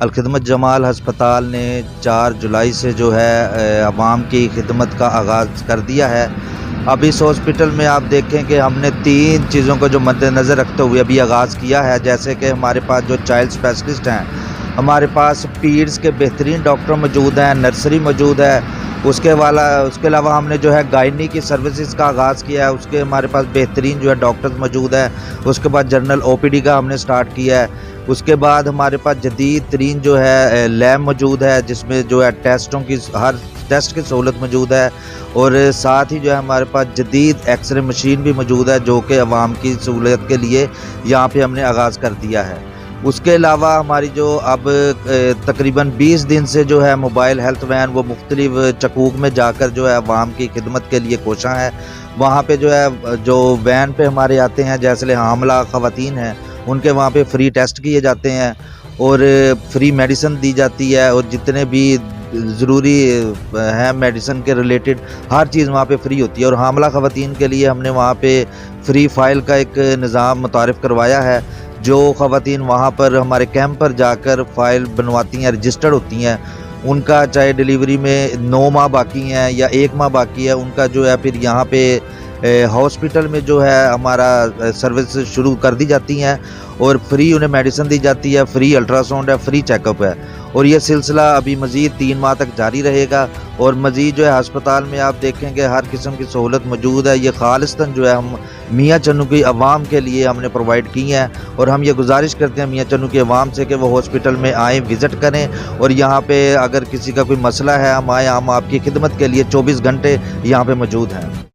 الخدمت جمال ہسپتال نے 4 جولائی سے جو ہے عوام کی خدمت کا آغاز کر دیا ہے۔ اب اس ہاسپٹل میں آپ دیکھیں کہ ہم نے 3 چیزوں کو جو مد نظر رکھتے ہوئے ابھی آغاز کیا ہے، جیسے کہ ہمارے پاس جو چائلڈ اسپیشلسٹ ہیں، ہمارے پاس پیڈز کے بہترین ڈاکٹر موجود ہیں، نرسری موجود ہے۔ اس کے علاوہ ہم نے جو ہے گائنی کی سروسز کا آغاز کیا ہے، اس کے ہمارے پاس بہترین جو ہے ڈاکٹرز موجود ہیں۔ اس کے بعد جنرل او پی ڈی کا ہم نے سٹارٹ کیا ہے۔ اس کے بعد ہمارے پاس جدید ترین جو ہے لیب موجود ہے، جس میں جو ہے ٹیسٹوں کی ہر ٹیسٹ کی سہولت موجود ہے، اور ساتھ ہی جو ہے ہمارے پاس جدید ایکس رے مشین بھی موجود ہے، جو کہ عوام کی سہولت کے لیے یہاں پہ ہم نے آغاز کر دیا ہے۔ اس کے علاوہ ہماری جو اب تقریباً 20 دن سے جو ہے موبائل ہیلتھ وین وہ مختلف چکوک میں جا کر جو ہے عوام کی خدمت کے لیے کوشاں ہے۔ وہاں پہ جو ہے جو وین پہ ہمارے آتے ہیں، جیسے حاملہ خواتین ہیں، ان کے وہاں پہ فری ٹیسٹ کیے جاتے ہیں اور فری میڈیسن دی جاتی ہے، اور جتنے بھی ضروری ہیں میڈیسن کے ریلیٹڈ ہر چیز وہاں پہ فری ہوتی ہے۔ اور حاملہ خواتین کے لیے ہم نے وہاں پہ فری فائل کا ایک نظام متعارف کروایا ہے۔ جو خواتین وہاں پر ہمارے کیمپ پر جا کر فائل بنواتی ہیں، رجسٹرڈ ہوتی ہیں، ان کا چاہے ڈیلیوری میں 9 ماہ باقی ہیں یا 1 ماہ باقی ہے، ان کا جو ہے پھر یہاں پہ ہاسپٹل میں جو ہے ہمارا سروس شروع کر دی جاتی ہیں، اور فری انہیں میڈیسن دی جاتی ہے، فری الٹرا ساؤنڈ ہے، فری چیک اپ ہے، اور یہ سلسلہ ابھی مزید 3 ماہ تک جاری رہے گا۔ اور مزید جو ہے ہسپتال میں آپ دیکھیں کہ ہر قسم کی سہولت موجود ہے۔ یہ خالصتاً جو ہے ہم میاں چنو کی عوام کے لیے ہم نے پرووائڈ کی ہیں، اور ہم یہ گزارش کرتے ہیں میاں چنو کی عوام سے کہ وہ ہاسپٹل میں آئیں، وزٹ کریں، اور یہاں پہ اگر کسی کا کوئی مسئلہ ہے، ہم آئیں، ہم آپ کی خدمت کے لیے 24 گھنٹے یہاں پہ موجود ہیں۔